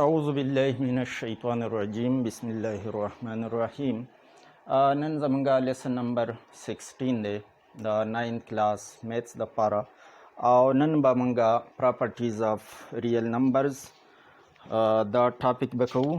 أعوذ بالله من الشيطان الرجيم بسم الله الرحمن الرحيم. نن زمونږه لیسن نمبر 16 دی د 9th کلاس میتھس د پاره او نن به مونږه پراپرټیز اف ریل نمبرز دا ټاپک به کوو.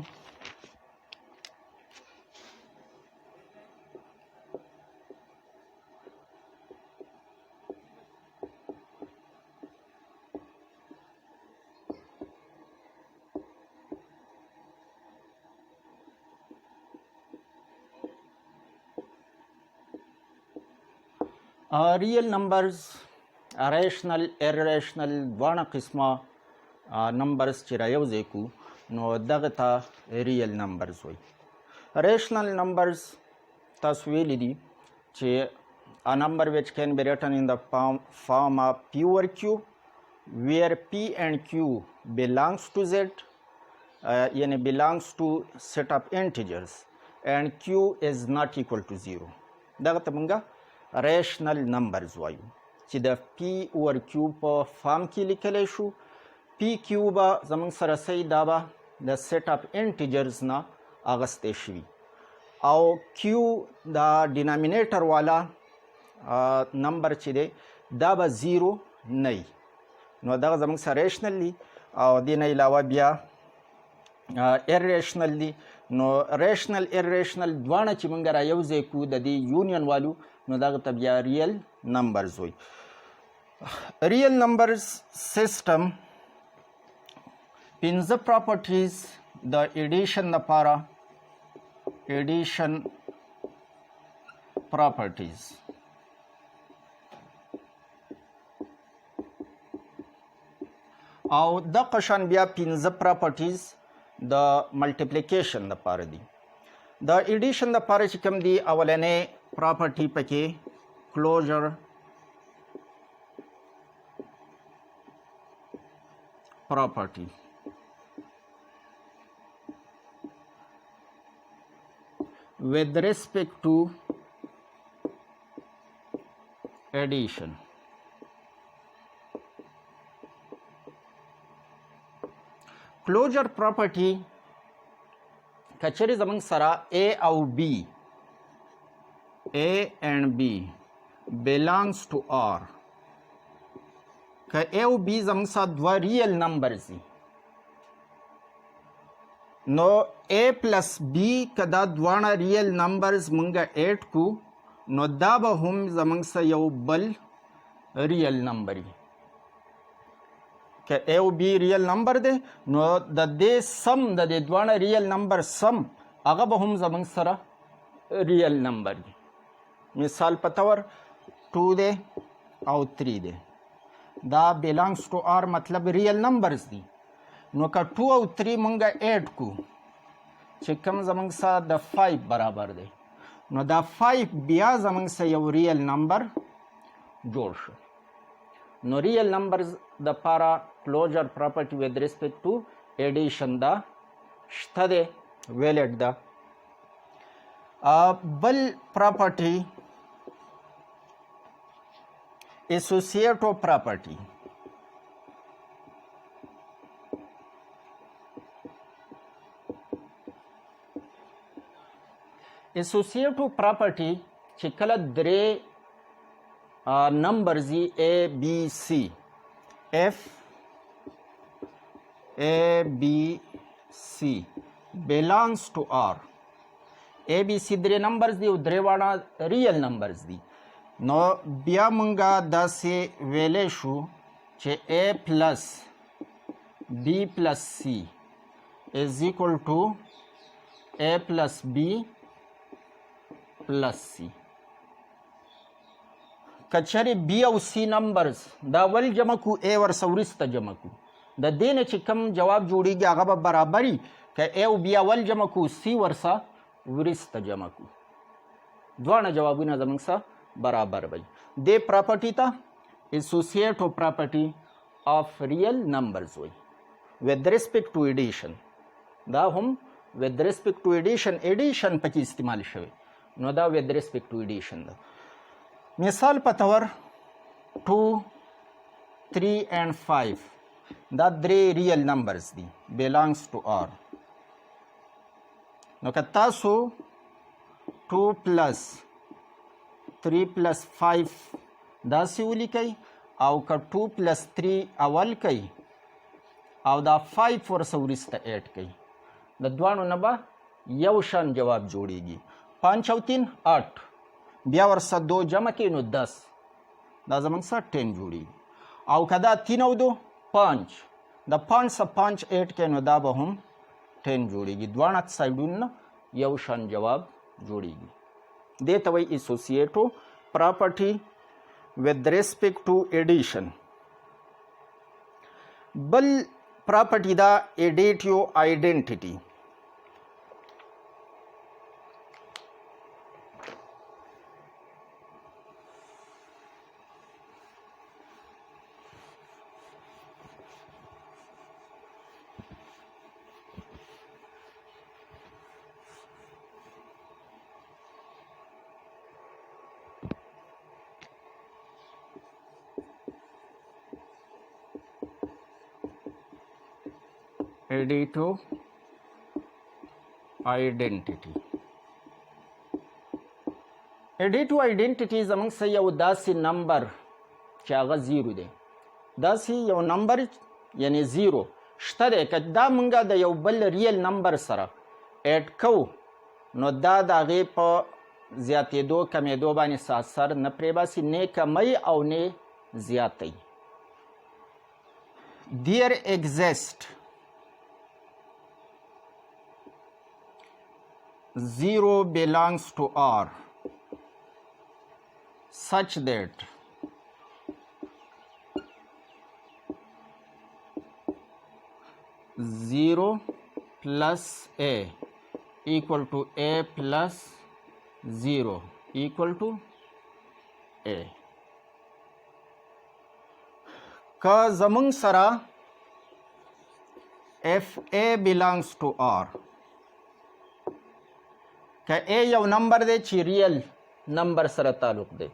ریل نمبرز ریشنل ایرریشنل دواړه قسمه نمبرز چې رايوځای کو نو دغه ته ریل نمبرز وایي. ریشنل نمبرز تاسو ویلي دي چې a number which can be written in the form of p over q where p and q belongs to z yani belongs to set of integers and q is not equal to 0 دغه ته مونږه ریشنل نمبرز وایو چې د پی اوور کیو په فارم کې لیکلی شو. پی کیو به زموږ سره صحیح دا به د سیټ اف انټیجرز نه اغستی شوي او کیو دا ډینامینیټر والا نمبر چې دی دا به زیرو نه وي نو دغه زموږ سره ریشنل دي او دې نه علاوه بیا ایرریشنل دي. نو ریشنل ایرریشنل دواړه چې مونږ رايوځای کو د دې یونین والو نو دغه ته بیا ریل نمبرز وایي. ریل نمبرز سیسټم پنځه پراپرټیز د ایډیشن لپاره ایډیشن پراپرټیز او د قشان بیا پنځه پراپرټیز د ملټیپلیکیشن لپاره دي. د ایډیشن لپاره چې کوم دي اولنې پراپرټي پکې کلوزر پراپرټي with respect to addition. کلوزر پراپرټي کچری زمونږ سره A او B A and B belongs to R که A او B زمونږ سره دوه ریل نمبرز دي نو A پلس B که دا دواړه ریل نمبرز مونږه ایډ کو نو دا به هم زمونږ سره یو بل ریل نمبر وي. که A او B ریل نمبر دی نو د دې سم د دې دواړه ریل نمبر سم هغه به هم زموږ سره ریل نمبر وي. مثال په طور 2 دی او 3 دی دا belongs to R مطلب ریل نمبرز دي نو که 2 او 3 مونږه ایډ کو چې کوم زموږ سره د 5 برابر دی نو دا 5 بیا زموږ سره یو ریل نمبر جوړ شو. نو ریل نمبرز د پاره کلوزر پراپرټي with respect to addition دا شته دی ویلډ ده. بل پراپرټي اسوسییټو پراپرټي اسوسییټو پراپرټي چې کله درې numbers A, B, C F A, B, C belongs to R A, B, C درې numbers دي او درې واړه ریل numbers دي نو بیا مونږه داسې ویلی شو چې A plus B plus C is equal to A plus B plus C. کچری بی او سی نمبرز دا ول جمع کو A ورسه وروسته جمع کو د دې نه چې کوم جواب جوړیږي هغه به برابري که A او بی اول جمع کو سی ورسه وروسته جمع کو دواړه جوابونه زموږ سره برابر وي. دې پراپرټي ته اسوسییټو پراپرټي آف ریل نمبرز وایي with respect to addition. دا هم with respect to addition پکې استعمال شوی نو دا with respect to addition ده. مثال په تور 2 3 and 5 دا درې ریل نمبرز دي belongs to R. نو که تاسو 2 plus 3 plus 5 داسې ولیکئ او که 2 plus 3 اول کوي او دا 5 ورسه وروسته ایډ کوي د دواړو نه به یو شان جواب جوړیږي. 5 او 3 8 بیا ورسه 2 جمع کوي نو 10 دا زموږ سره 10 جوړیږي. او که دا 3 او 2 5 د 5 سه 5 ایډ کوي نو دا به هم 10 جوړیږي. دواړه سایډونه یو شان جواب جوړیږي. دې ته وایي اسوسییټو پراپرټي with respect to addition. بل پراپرټي دا additive identity. Additive identity. Additive identity زموږ سره یو داسې نمبر چې هغه 0 دی. داسې یو نمبر یعنی 0 شته دی که دا موږ د یو بل ریل نمبر سره ایډ کوو نو دا د هغې په زیاتېدو کمیدو باندې څه اثر نه پرې باسي، نه کمی او نه زیاتی. There exist 0 belongs to R such that zero plus A equal to A plus 0 equal to A. که زمونږ سره FA belongs to R که A یو نمبر دی چې ریل نمبر سره تعلق دی.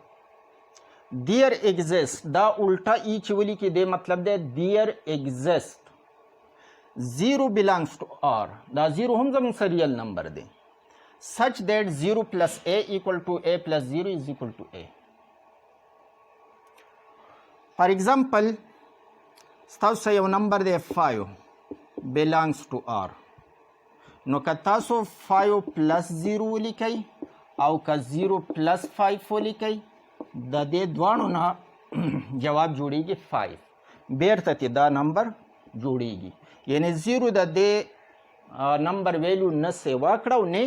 There exist دا الټا ای چې ولیکي دی مطلب دی there exist 0 belongs to R. دا 0 هم زموږ سره ریل نمبر دی such that 0 plus A equal to A plus 0 is equal to A. For example ستاسو یو نمبر دی 5 belongs to R. نو که تاسو 5 plus 0 ولیکئ او که 0 plus 5 ولیکئ د دې دواړو نه جواب جوړیږي 5. بیرته ترې دا نمبر جوړیږي یعنی 0 د دې نمبر ویلیو نه سیوا کړه او نه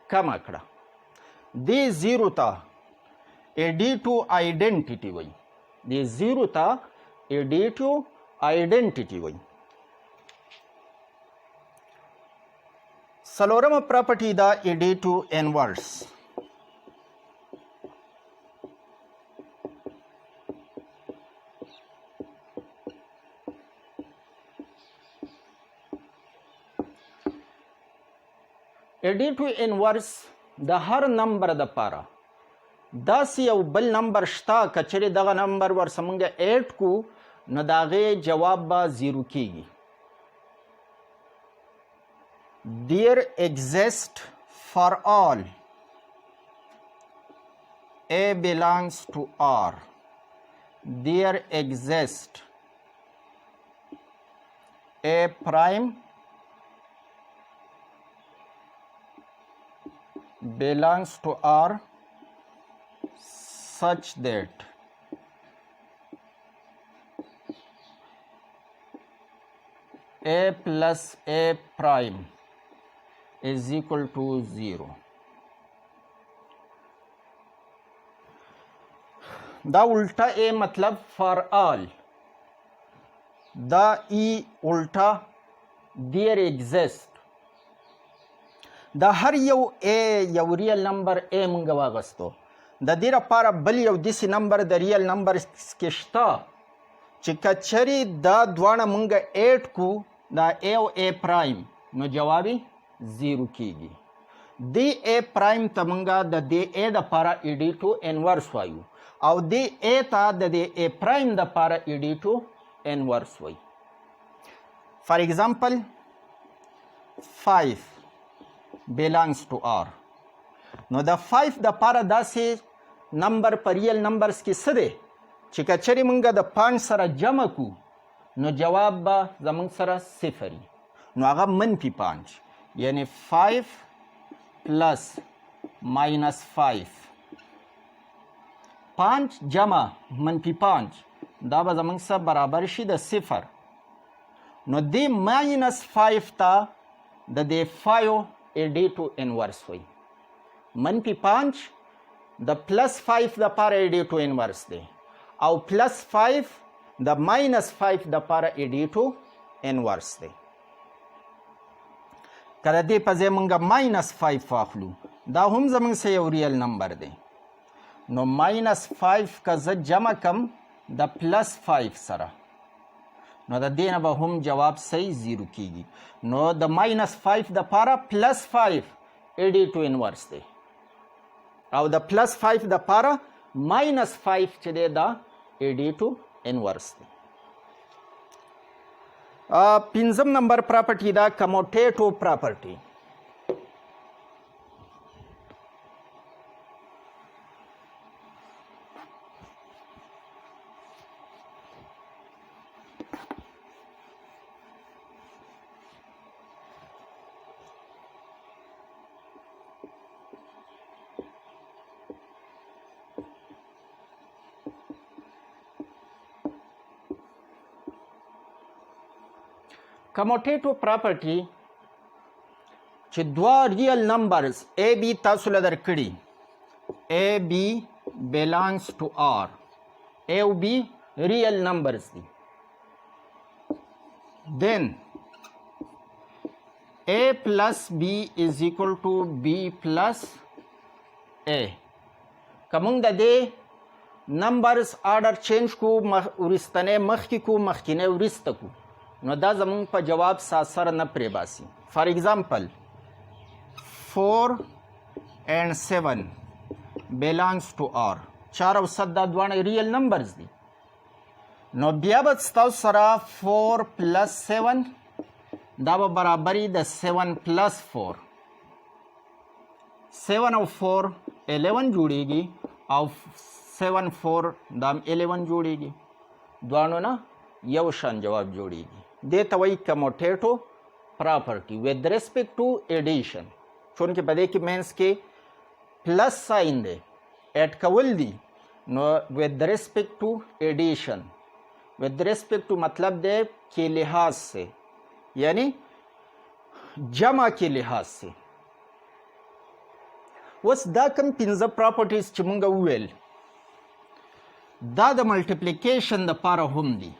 کمه کړه. دې 0 ته ایډیټیو آیډنټیټي وایي. دې 0 ته ایډیټیو آیډنټیټي وایي. څلورمه پراپرټي دا ایډیټیو انورس. ایډیټیو انورس د هر نمبر دپاره داسې یو بل نمبر شته که چیرې دغه نمبر ورسره موږ ایډ کړو نو د هغې جواب به 0 کیږي. There exist for all A belongs to R. There exist A prime belongs to R such that A plus A prime is equal to 0. دا الٹا A مطلب for all. دا E الٹا there exist. دا هر یو A یو ریل نمبر A مونږ واغستو. د دې لپاره بل یو داسې نمبر د ریل نمبر کې شته چې که چیرې دا دواړه مونږ ایډ کړو دا A او A پرایم نو جواب 0 کیږي. دې A پرایم ته مونږ د دې A دپاره ایډیټو انورس وایو او دې A ته د دې A پرایم دپاره ایډیټو انورس وایي. For example 5 belongs to R. نو د 5 د پاره داسې نمبر په ریل نمبرز کې څه دی چې که چېرې موږ د 5 سره جمع کو نو جواب به زموږ سره صفر وي نو هغه منفي 5 یعنی 5 پلس ماینس 5 5 جمع منفي 5 دا به زموږ سره برابر شي د صفر نو دې ماینس 5 ته د دې 5 ایډیټو انورس وایي منفي 5 د پلس 5 د پاره ایډیټو انورس دی او پلس 5 د ماینس 5 د پاره ایډیټو انورس دی کله دې په ځای موږ ماینس 5 واخلو دا هم زموږ سره یو ریل نمبر دی نو ماینس 5 که زه جمع کم د پلس 5 سره نو د دې نه به هم جواب صحیح زیرو کیږي نو د ماینس 5 د پاره پلس 5 ایډیټو انورس دی او د پلس 5 د پاره ماینس 5 چې دی دا ایډیټو انورس دی پنځم نمبر پراپرټي دا کموټیټو پراپرټي کموټیټو پراپرټي چې دوه ریل نمبرز اے بی تاسو له درکړي اے بی belongs to R اے او بی ریل نمبرز دي then A plus B is equal to B plus A که موږ د دې نمبرز آرډر چینج کو وروستنی مخکې کو مخکینی وروسته کو نو دا زمون په جواب سره نه پرې باسي فار ایگزامپل 4 and 7 belongs to R 4 او 7 دا دوانه ریل نمبرز دي نو بیا به ستاسو سره 4 plus 7 دا به برابري د 7 plus 4 7 او 4 11 جوړیږي او 7 4 دا 11 جوړیږي دوانو نه یو شان جواب جوړیږي دې ته وایي کموټیټو پراپرټي with respect to addition چونکې په دې کې مینس کې پلس ساین دی ایډ کول دي نو with respect to addition with respect to مطلب دی کې لحاظ سے یعنی جمع کې لحاظ سے اوس دا کوم پنځه پراپرټیز چې موږ وویل دا د ملټیپلیکیشن دپاره هم دي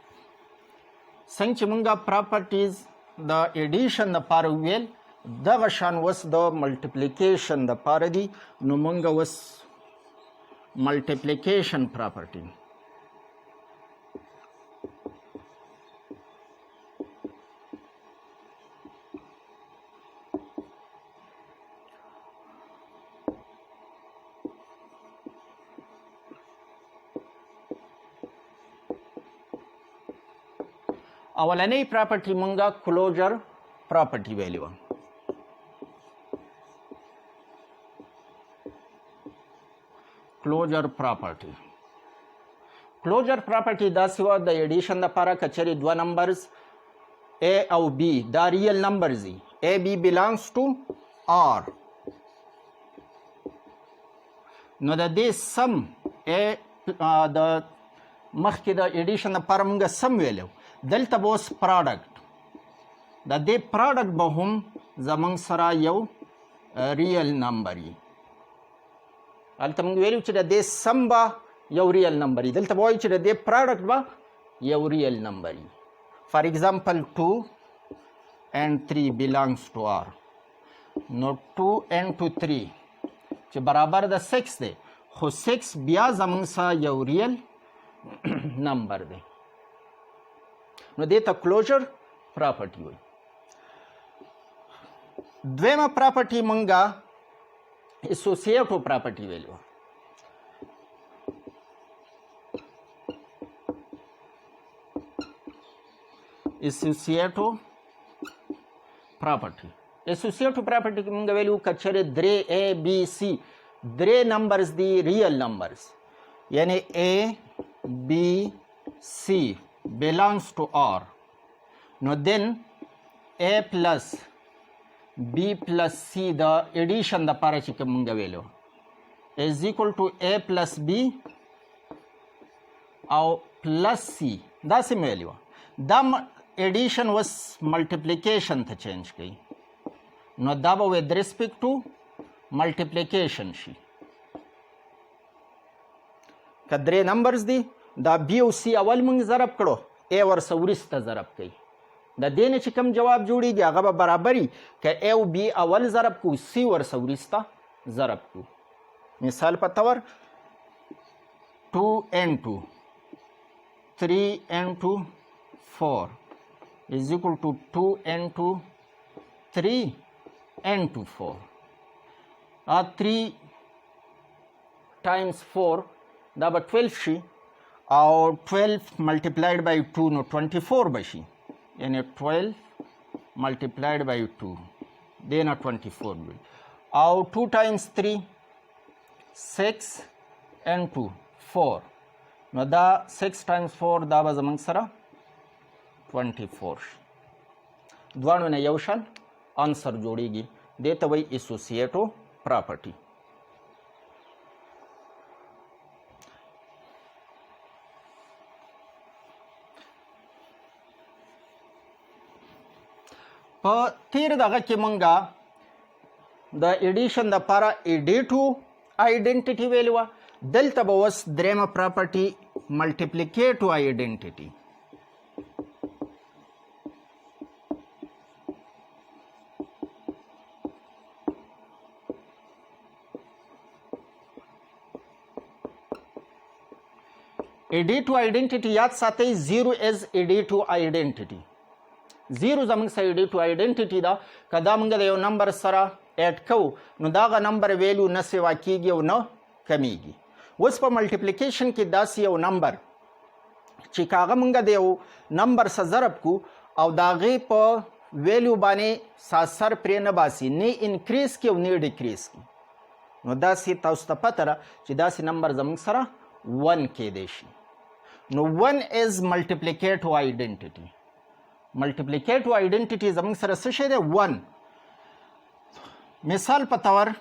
څنګه چې موږ پراپرټیز د ایډیشن دپاره وویل دغه شان اوس د ملټیپلیکیشن دپاره دي نو موږ اوس ملټیپلیکیشن پراپرټي اولنۍ پراپرټي مونږه کلوجر پراپرټي ویلې وه کلوجر پراپرټي داسې وه د ایډیشن دپاره که چېرې دوه نمبرز A او B دا ریل نمبرز دي A B belongs to R نو د دې سم د مخکې د ایډیشن دپاره مونږ سم ویلو دلته به اوس پراډکټ د دې پراډکټ به هم زموږ سره یو ریل نمبر وي هلته موږ ویلو چې د دې سم به یو ریل نمبر وي دلته به وایو چې د دې پراډکټ به یو ریل نمبر وي فار ایگزامپل 2 and 3 belongs to R نو 2 and 2 3 چې برابر د 6 دی خو 6 بیا زموږ سره یو ریل نمبر دی نو دې ته کلوجر پراپرټي وایي دویمه پراپرټي مونږه اسوسییټو پراپرټي ویلې وه اسوسییټو property. Associative property की मंग वैल्यू कचरे द्रे A, B, C द्रे numbers दी real numbers यानी A, B, C belongs to R. Now then A plus B plus C the addition the para की मंग value is equal to A plus B or plus C. That's the value. The addition was multiplication to change की. No double with respect to multiplication she. कदरे numbers दी दा B और C अवल मंग ज़रब करो A और सवरिस्त ज़रब की. दा देने चिकम जवाब जोड़ी गया गबा बराबरी के A और B अवल ज़रब को C और सवरिस्ता ज़रब को. मिसाल पतावर 2n2 3n2 4 is equal to 2n2 3n2 4. 3 times 4 that 12 शी और 12 multiplied by 2 no 24 बशी यानी 12 multiplied by 2 देना 24 भी और 2 times 3 6 and 2 4 no da 6 times 4 da बजमंग सरा 24 द्वाणों ने यवशन आंसर जोड़ेगी देता वही एसोसिएटिव प्रॉपर्टी. पर तीर दगा के मंगा द एडिशन द पारा एडिटिव आइडेंटिटी वैल्यू दलता बवस द्रेम property multiplicative identity. Additive identity याद साथे zero as additive identity. Zero जमंग सा एडिटिव आइडेंटिटी दा कदा मंग दे नंबर सरा ऐड को नु दागा नंबर वैल्यू न सेवा कीगी और न कमीगी. उस पर मल्टीप्लिकेशन की दासी और नंबर चिकागा मंग दे नंबर सा ज़रब को और दागे पर वैल्यू बाने सासर प्रे न बासी ने इंक्रीज की और ने डिक्रीज की नु दासी ताउस्ता पतरा ची दासी नंबर जमंग सरा 1 के देशी. नो 1 is multiplicative identity. Multiplicative identity जमंग सर सशे दे 1. मिसाल पतावर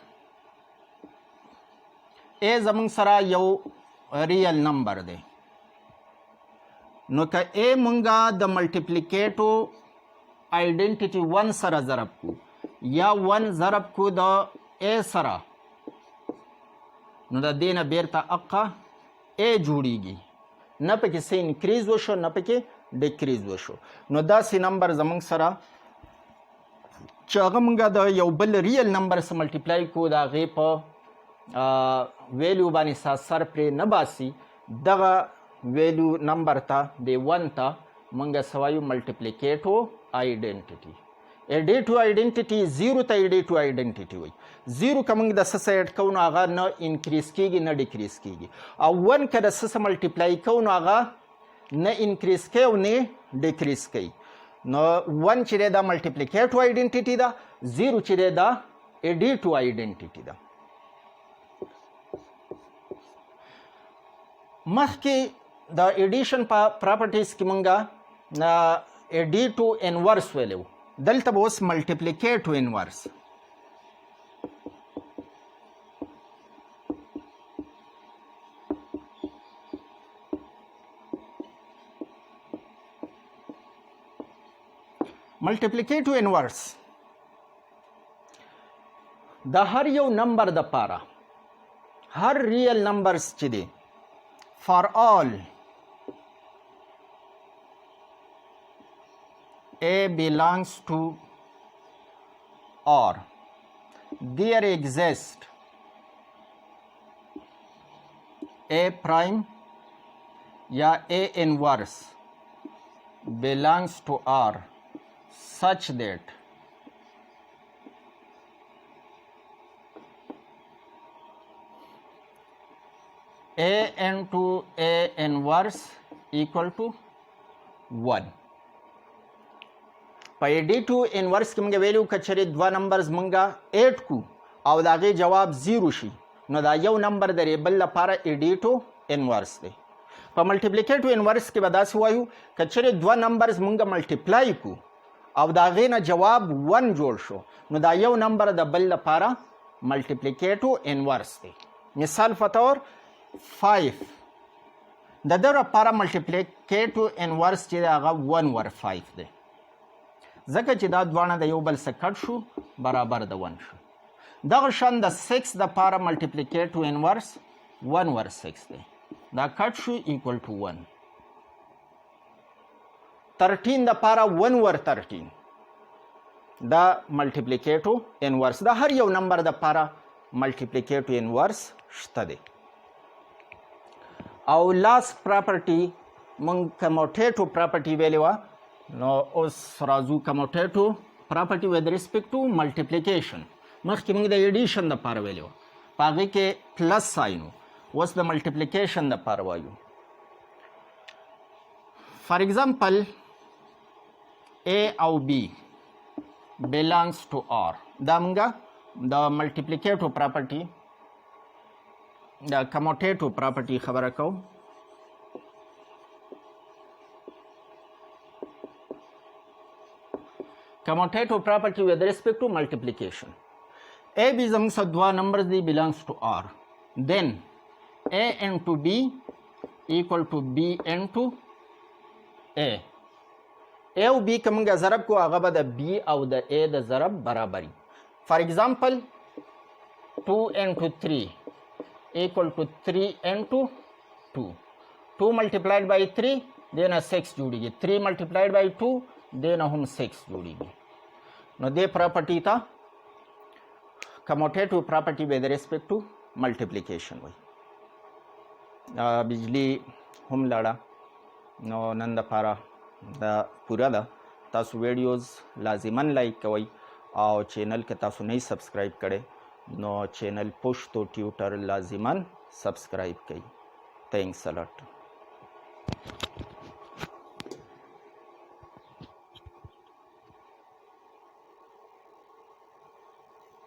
ए जमंग सरा यो रियल नंबर दे नो का ए मंगा द मल्टीप्लिकेटिव आइडेंटिटी 1 सरा ज़रब को या 1 ज़रब को द ए सरा नो द देना बेरता अक्का ए जोड़ीगी न पे से इंक्रीज वशो न पे डिक्रीज वशो. नो दा सी नंबर जमंग सरा चागमंगा द यौ बल रियल नंबर से मल्टीप्लाई को दा गे प वैल्यू बानी सा सर प्रे न बासी दगा वैल्यू नंबर ता दे 1 ता मंगा सवायु multiplicative identity. Additive identity zero ता एडिटिव आइडेंटिटी हुई जीरो का मंग दस से ऐड कौन आगा न इंक्रीज कीगी न डिक्रीज कीगी और 1 का दस से मल्टीप्लाई कौन आगा न इंक्रीज के उन्हें डिक्रीज की न 1 चिरे दा मल्टीप्लिकेटिव आइडेंटिटी दा 0 चिरे दा एडिटिव आइडेंटिटी दा. मख के द एडिशन प्रॉपर्टीज की मंगा न एडिटिव इनवर्स वैल्यू दलता Bose multiplicative inverse. Multiplicative inverse the her yo number the पारा हर रियल नंबर्स चिदे for all A belongs to or there exists A prime या A inverse belongs to R such that A into A inverse equal to 1. په ایډیټو انورس کې موږ ویلو که چېرې دوه نمبرز موږ ایډ کو او د هغې جواب 0 شي نو دا یو نمبر د ریبل لپاره ایډیټو انورس دی. په ملټیپلیکیټو انورس کې به داسې وایو که چېرې دوه نمبرز موږ ملټیپلای کو او د هغې نه جواب 1 جوړ شو نو دا یو نمبر د بل لپاره ملټیپلیکیټو انورس دی. مثال په طور 5 د ده لپاره ملټیپلیکیټو انورس چې دی هغه 1 ور 5 دی ځکه چې دا دواړه د یو بل څخه کټ شو برابر د 1 شو. دغه شان د 6 دپاره ملټیپلیکیټو انورس 1 ور 6 دی دا کټ شو ایکول ټو 1. 13 دپاره 1 ور 13 دا ملټیپلیکیټو انورس دا هر یو نمبر دپاره ملټیپلیکیټو انورس شته دی. او لاست پراپرټي موږ کموټیټو پراپرټي ویلې وه نو اوس راځو کموټیټو پراپرټي ود ریسپیکټ ټو ملټیپلیکیشن. مخکې موږ د ایډیشن دپاره ویلې وه په هغې کې پلس ساین و اوس د ملټیپلیکیشن دپاره وایو. فار ایگزامپل A او B belongs to R دا موږ د ملټیپلیکیټو پراپرټي د کموټیټو پراپرټي خبره کوو. Commutative property with respect to multiplication. A B زموږ سره دوه نمبرز دی belongs to R. Then A into B equal to B into A. A او B که موږ ضرب کو هغه به د B او د A د ضرب برابري. For example 2 into 3 equal to 3 into 2. 2 multiplied by 3 then 6 جوړیږي. 3 multiplied by 2 دې نه هم 6 جوړیږي. نو دې پراپرټي ته کموټیټو پراپرټي ود ریسپیکټ ټو ملټیپلیکیشن وایي. بجلی هم لاړه نو نن دپاره دا پوره ده. تاسو ویډیوز لازما لایک کوئ او چینل کې تاسو نه سبسکرایب کړئ نو چینل پشتو ټیوټر لازما سبسکرایب کړئ. تھینکس الاٹ.